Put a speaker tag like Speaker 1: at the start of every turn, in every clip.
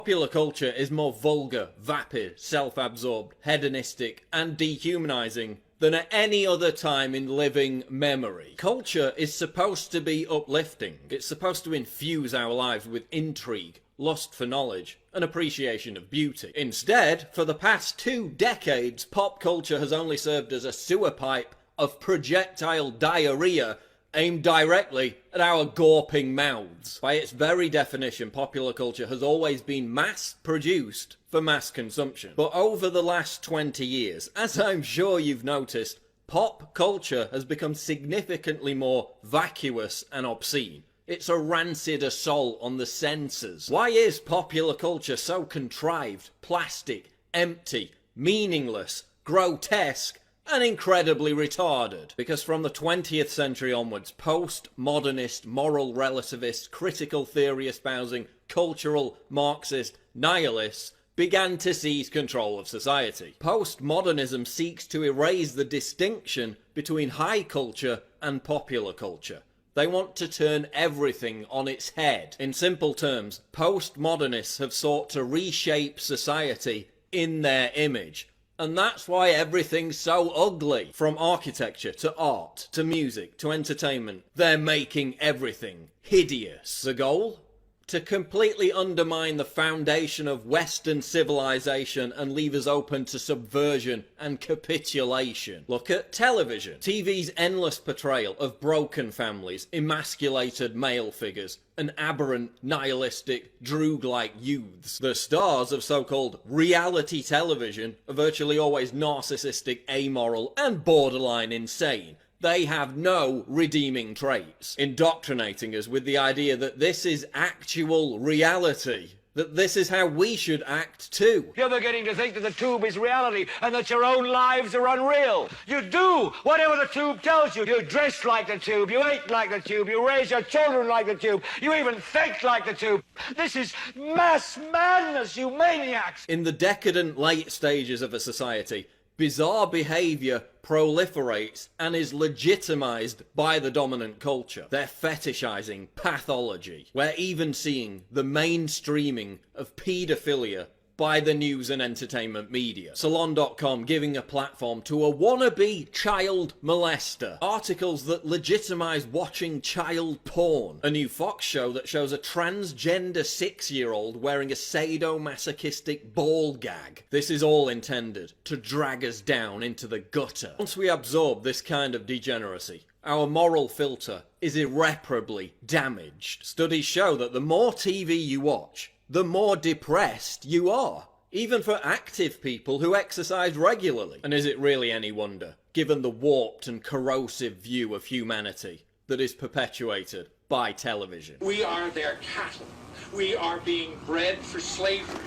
Speaker 1: Popular culture is more vulgar, vapid, self-absorbed, hedonistic, and dehumanizing than at any other time in living memory. Culture is supposed to be uplifting. It's supposed to infuse our lives with intrigue, lust for knowledge, and appreciation of beauty. Instead, for the past 2 decades, pop culture has only served as a sewer pipe of projectile diarrhea aimed directly at our gawping mouths. By its very definition, popular culture has always been mass-produced for mass consumption. But over the last 20 years, as I'm sure you've noticed, pop culture has become significantly more vacuous and obscene. It's a rancid assault on the senses. Why is popular culture so contrived, plastic, empty, meaningless, grotesque, and incredibly retarded? Because from the 20th century onwards, post-modernist, moral relativist, critical theory espousing, cultural, Marxist, nihilists began to seize control of society. Postmodernism seeks to erase the distinction between high culture and popular culture. They want to turn everything on its head. In simple terms, postmodernists have sought to reshape society in their image. And that's why everything's so ugly. From architecture to art to music to entertainment, they're making everything hideous. The goal? To completely undermine the foundation of Western civilization and leave us open to subversion and capitulation. Look at television. TV's endless portrayal of broken families, emasculated male figures, and aberrant, nihilistic, droog-like youths. The stars of so-called reality television are virtually always narcissistic, amoral, and borderline insane. They have no redeeming traits, indoctrinating us with the idea that this is actual reality, that this is how we should act too.
Speaker 2: You're beginning to think that the tube is reality and that your own lives are unreal. You do whatever the tube tells you. You dress like the tube, you eat like the tube, you raise your children like the tube, you even think like the tube. This is mass madness, you maniacs!
Speaker 1: In the decadent late stages of a society, bizarre behaviour proliferates and is legitimized by the dominant culture. They're fetishizing pathology. We're even seeing the mainstreaming of paedophilia by the news and entertainment media. Salon.com giving a platform to a wannabe child molester. Articles that legitimize watching child porn. A new Fox show that shows a transgender 6-year-old wearing a sadomasochistic ball gag. This is all intended to drag us down into the gutter. Once we absorb this kind of degeneracy, our moral filter is irreparably damaged. Studies show that the more TV you watch, the more depressed you are, even for active people who exercise regularly. And is it really any wonder, given the warped and corrosive view of humanity that is perpetuated by television?
Speaker 3: We are their cattle. We are being bred for slavery.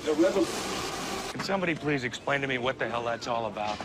Speaker 3: The revolution.
Speaker 2: Can somebody please explain to me what the hell that's all about?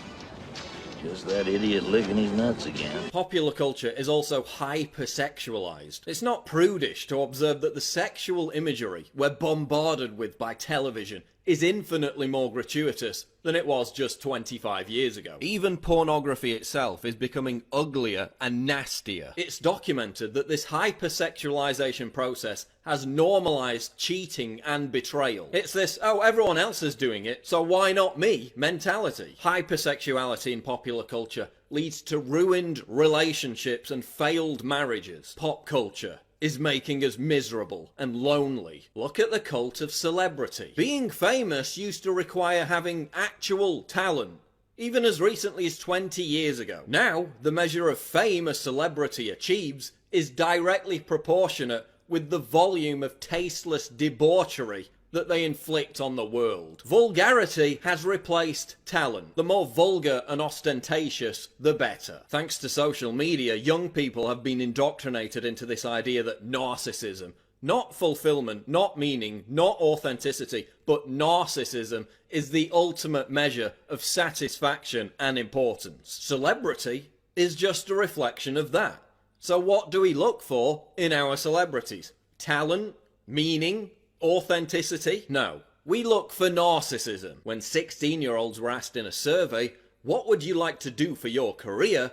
Speaker 4: Just that idiot licking his nuts again.
Speaker 1: Popular culture is also hypersexualized. It's not prudish to observe that the sexual imagery we're bombarded with by television is infinitely more gratuitous than it was just 25 years ago. Even pornography itself is becoming uglier and nastier. It's documented that this hypersexualization process has normalized cheating and betrayal. It's this, oh, everyone else is doing it, so why not me mentality. Hypersexuality in popular culture leads to ruined relationships and failed marriages. Pop culture is making us miserable and lonely. Look at the cult of celebrity. Being famous used to require having actual talent, even as recently as 20 years ago. Now, the measure of fame a celebrity achieves is directly proportionate with the volume of tasteless debauchery that they inflict on the world. Vulgarity has replaced talent. The more vulgar and ostentatious, the better. Thanks to social media, young people have been indoctrinated into this idea that narcissism, not fulfillment, not meaning, not authenticity, but narcissism is the ultimate measure of satisfaction and importance. Celebrity is just a reflection of that. So what do we look for in our celebrities? Talent? Meaning? Authenticity? No. We look for narcissism. When 16-year-olds were asked in a survey, what would you like to do for your career?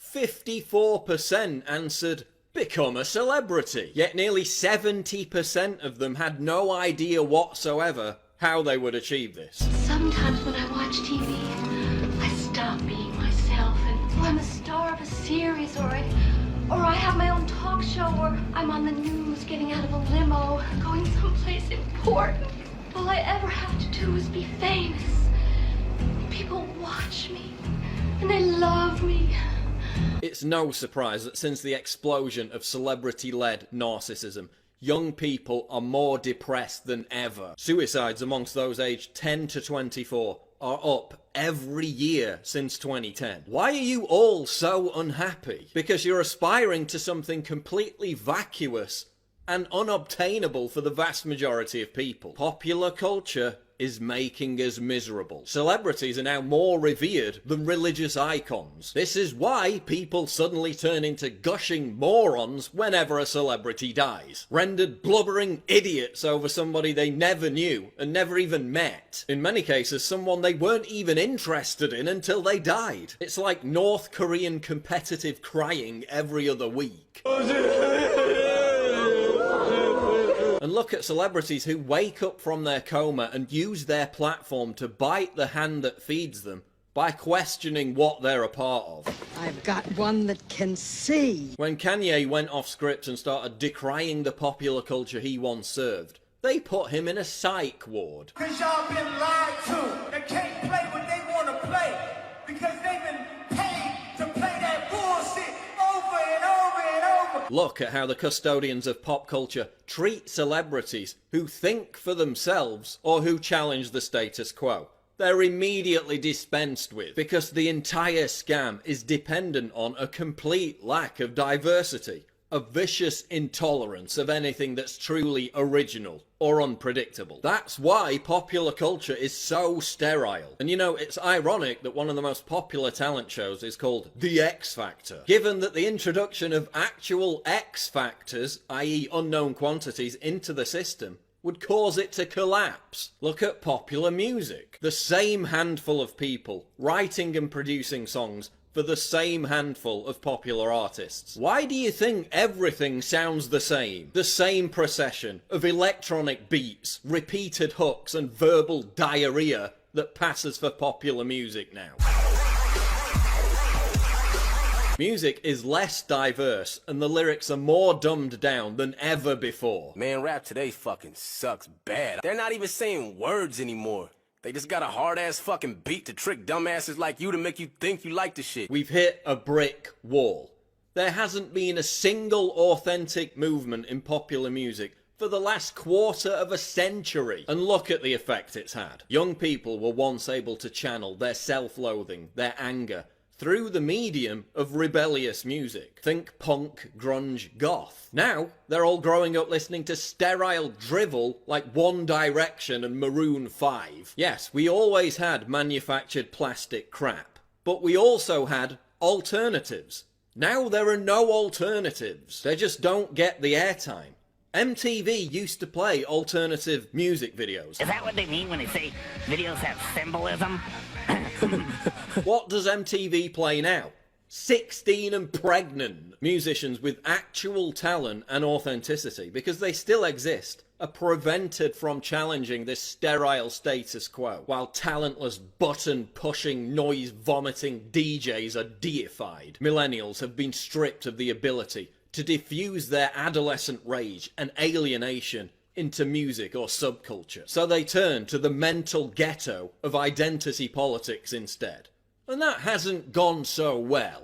Speaker 1: 54% answered become a celebrity. Yet nearly 70% of them had no idea whatsoever how they would achieve this.
Speaker 5: Sometimes when I watch TV, I stop being myself and I'm a star of a series, or I have my own talk show, or I'm on the news getting out of a limo, going someplace important. All I ever have to do is be famous. People watch me and they love me.
Speaker 1: It's no surprise that since the explosion of celebrity-led narcissism, young people are more depressed than ever. Suicides amongst those aged 10 to 24 are up every year since 2010. Why are you all so unhappy? Because you're aspiring to something completely vacuous and unobtainable for the vast majority of people. Popular culture is making us miserable. Celebrities are now more revered than religious icons. This is why people suddenly turn into gushing morons whenever a celebrity dies, rendered blubbering idiots over somebody they never knew and never even met. In many cases, someone they weren't even interested in until they died. It's like North Korean competitive crying every other week. And look at celebrities who wake up from their coma and use their platform to bite the hand that feeds them by questioning what they're a part of.
Speaker 6: I've got one that can see.
Speaker 1: When Kanye went off script and started decrying the popular culture he once served, they put him in a psych ward.
Speaker 7: Cause y'all been lied to. They can't play what they want to play because they've been paid to play that bullshit over and over and over.
Speaker 1: Look at how the custodians of pop culture treat celebrities who think for themselves or who challenge the status quo. They're immediately dispensed with because the entire scam is dependent on a complete lack of diversity, a vicious intolerance of anything that's truly original or unpredictable. That's why popular culture is so sterile. And you know, it's ironic that one of the most popular talent shows is called The X Factor, given that the introduction of actual X factors, i.e. unknown quantities, into the system would cause it to collapse. Look at popular music. The same handful of people writing and producing songs for the same handful of popular artists. Why do you think everything sounds the same? The same procession of electronic beats, repeated hooks and verbal diarrhea that passes for popular music now. Music is less diverse and the lyrics are more dumbed down than ever before.
Speaker 8: Man, rap today fucking sucks bad. They're not even saying words anymore. They just got a hard-ass fucking beat to trick dumbasses like you to make you think you like the shit.
Speaker 1: We've hit a brick wall. There hasn't been a single authentic movement in popular music for the last quarter of a century. And look at the effect it's had. Young people were once able to channel their self-loathing, their anger, through the medium of rebellious music. Think punk, grunge, goth. Now, they're all growing up listening to sterile drivel like One Direction and Maroon 5. Yes, we always had manufactured plastic crap, but we also had alternatives. Now there are no alternatives. They just don't get the airtime. MTV used to play alternative music videos.
Speaker 9: Is that what they mean when they say videos have symbolism?
Speaker 1: What does MTV play now? 16 and pregnant. Musicians with actual talent and authenticity, because they still exist, are prevented from challenging this sterile status quo, while talentless button-pushing, noise-vomiting DJs are deified. Millennials have been stripped of the ability to diffuse their adolescent rage and alienation into music or subculture. So they turn to the mental ghetto of identity politics instead. And that hasn't gone so well.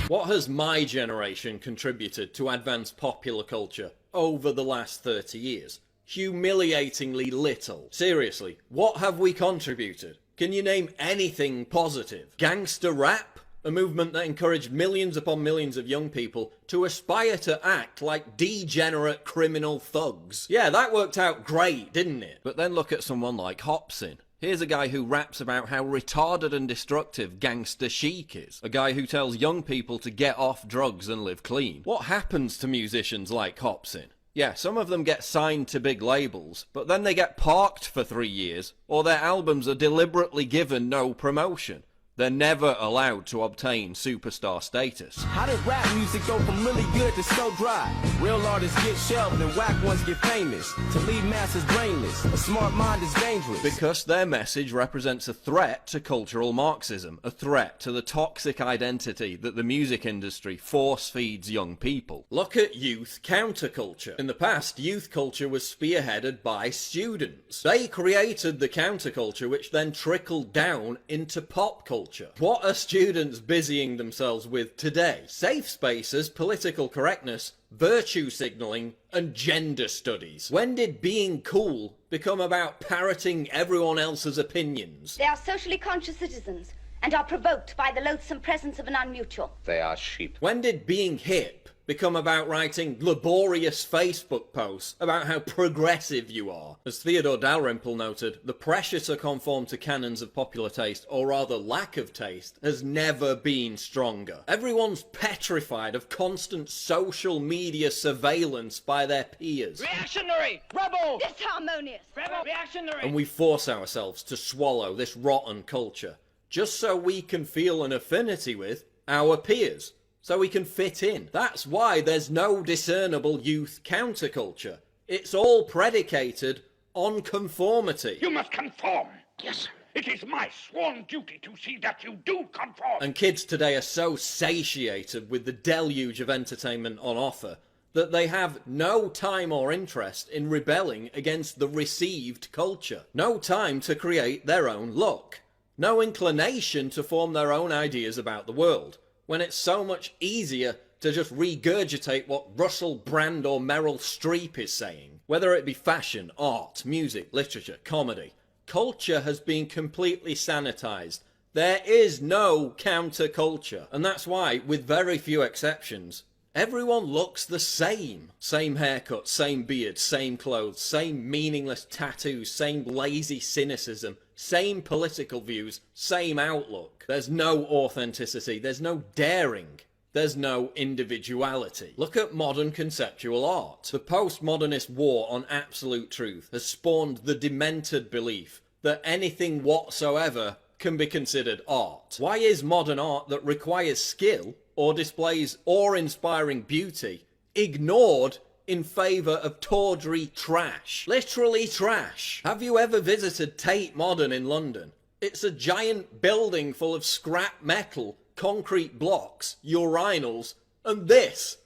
Speaker 1: What has my generation contributed to advance popular culture over the last 30 years? Humiliatingly little. Seriously, what have we contributed? Can you name anything positive? Gangster rap? A movement that encouraged millions upon millions of young people to aspire to act like degenerate criminal thugs. Yeah, that worked out great, didn't it? But then look at someone like Hopsin. Here's a guy who raps about how retarded and destructive Gangster Chic is. A guy who tells young people to get off drugs and live clean. What happens to musicians like Hopsin? Yeah, some of them get signed to big labels, but then they get parked for 3 years, or their albums are deliberately given no promotion. They're never allowed to obtain superstar status.
Speaker 8: How did rap music go from really good to so dry? Real artists get shelved and whack ones get famous. To leave masses brainless, a smart mind is dangerous.
Speaker 1: Because their message represents a threat to cultural Marxism, a threat to the toxic identity that the music industry force feeds young people. Look at youth counterculture. In the past, youth culture was spearheaded by students. They created the counterculture which then trickled down into pop culture. What are students busying themselves with today? Safe spaces, political correctness, virtue signalling, and gender studies. When did being cool become about parroting everyone else's opinions?
Speaker 5: They are socially conscious citizens and are provoked by the loathsome presence of an unmutual.
Speaker 2: They are sheep.
Speaker 1: When did being hip become about writing laborious Facebook posts about how progressive you are? As Theodore Dalrymple noted, the pressure to conform to canons of popular taste, or rather lack of taste, has never been stronger. Everyone's petrified of constant social media surveillance by their peers.
Speaker 9: Reactionary! Rebel!
Speaker 5: Disharmonious!
Speaker 9: Rebel! Reactionary!
Speaker 1: And we force ourselves to swallow this rotten culture, just so we can feel an affinity with our peers. So we can fit in. That's why there's no discernible youth counterculture. It's all predicated on conformity.
Speaker 3: You must conform. Yes. It is my sworn duty to see that you do conform.
Speaker 1: And kids today are so satiated with the deluge of entertainment on offer that they have no time or interest in rebelling against the received culture. No time to create their own look. No inclination to form their own ideas about the world, when it's so much easier to just regurgitate what Russell Brand or Meryl Streep is saying. Whether it be fashion, art, music, literature, comedy, culture has been completely sanitized. There is no counterculture. And that's why, with very few exceptions, everyone looks the same. Same haircut, same beard, same clothes, same meaningless tattoos, same lazy cynicism, same political views, same outlook. There's no authenticity, there's no daring, there's no individuality. Look at modern conceptual art. The postmodernist war on absolute truth has spawned the demented belief that anything whatsoever can be considered art. Why is modern art that requires skill or displays awe-inspiring beauty ignored in favour of tawdry trash? Literally trash. Have you ever visited Tate Modern in London? It's a giant building full of scrap metal, concrete blocks, urinals, and this,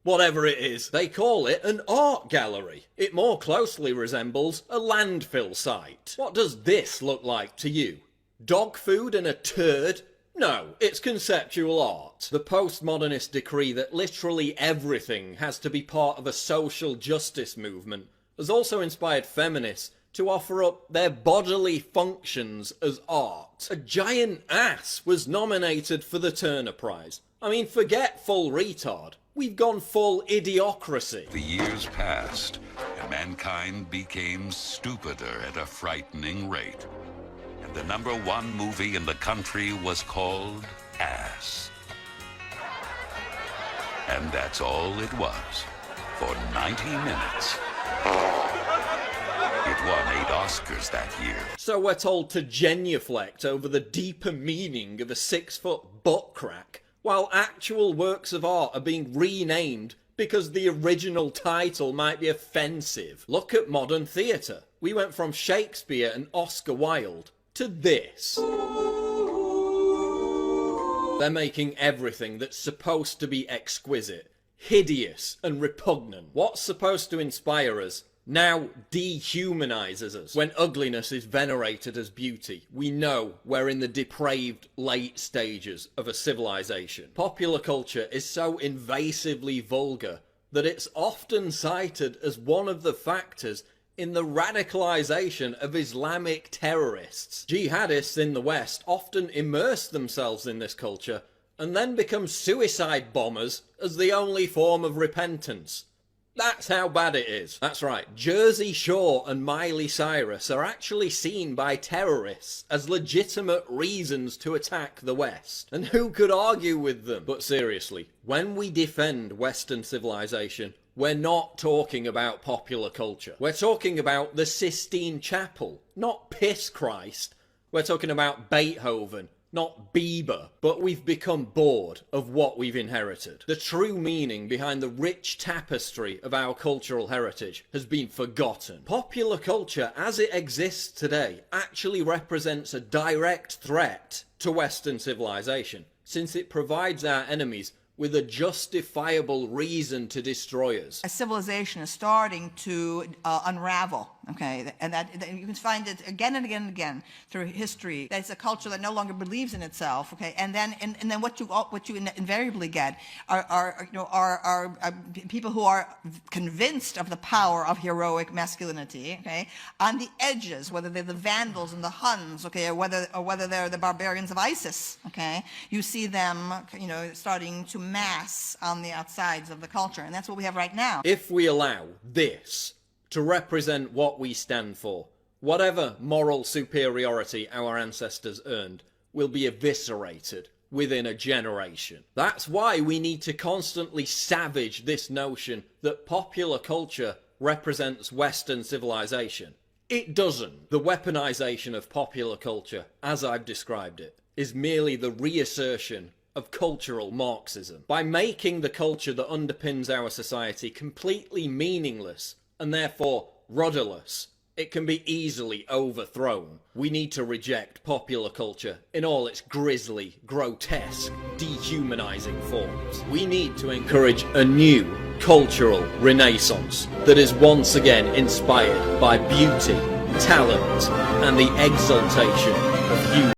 Speaker 1: whatever it is. They call it an art gallery. It more closely resembles a landfill site. What does this look like to you? Dog food and a turd? No, it's conceptual art. The postmodernists decree that literally everything has to be part of a social justice movement has also inspired feminists to offer up their bodily functions as art. A giant ass was nominated for the Turner Prize. I mean, forget full retard. We've gone full idiocracy.
Speaker 10: The years passed, and mankind became stupider at a frightening rate. The #1 movie in the country was called Ass. And that's all it was for 90 minutes. It won 8 Oscars that year.
Speaker 1: So we're told to genuflect over the deeper meaning of a 6-foot butt crack, while actual works of art are being renamed because the original title might be offensive. Look at modern theatre. We went from Shakespeare and Oscar Wilde to this. They're making everything that's supposed to be exquisite, hideous and repugnant. What's supposed to inspire us now dehumanizes us. When ugliness is venerated as beauty, we know we're in the depraved late stages of a civilization. Popular culture is so invasively vulgar that it's often cited as one of the factors in the radicalization of Islamic terrorists. Jihadists in the West often immerse themselves in this culture and then become suicide bombers as the only form of repentance. That's how bad it is. That's right, Jersey Shore and Miley Cyrus are actually seen by terrorists as legitimate reasons to attack the West. And who could argue with them? But seriously, when we defend Western civilization, we're not talking about popular culture. We're talking about the Sistine Chapel, not Piss Christ. We're talking about Beethoven, not Bieber, but we've become bored of what we've inherited. The true meaning behind the rich tapestry of our cultural heritage has been forgotten. Popular culture as it exists today actually represents a direct threat to Western civilization, since it provides our enemies with a justifiable reason to destroy us.
Speaker 11: A civilization is starting to unravel, okay, and that you can find it again and again and again through history. That it's a culture that no longer believes in itself, okay, and then what you invariably get are people who are convinced of the power of heroic masculinity, okay, on the edges, whether they're the Vandals and the Huns, okay, or whether they're the barbarians of ISIS, okay. You see them, starting to mass on the outsides of the culture, and that's what we have right now.
Speaker 1: If we allow this to represent what we stand for, whatever moral superiority our ancestors earned will be eviscerated within a generation. That's why we need to constantly savage this notion that popular culture represents Western civilization. It doesn't. The weaponization of popular culture, as I've described it, is merely the reassertion of cultural Marxism. By making the culture that underpins our society completely meaningless and therefore rudderless, it can be easily overthrown. We need to reject popular culture in all its grisly, grotesque, dehumanizing forms. We need to encourage a new cultural renaissance that is once again inspired by beauty, talent, and the exaltation of human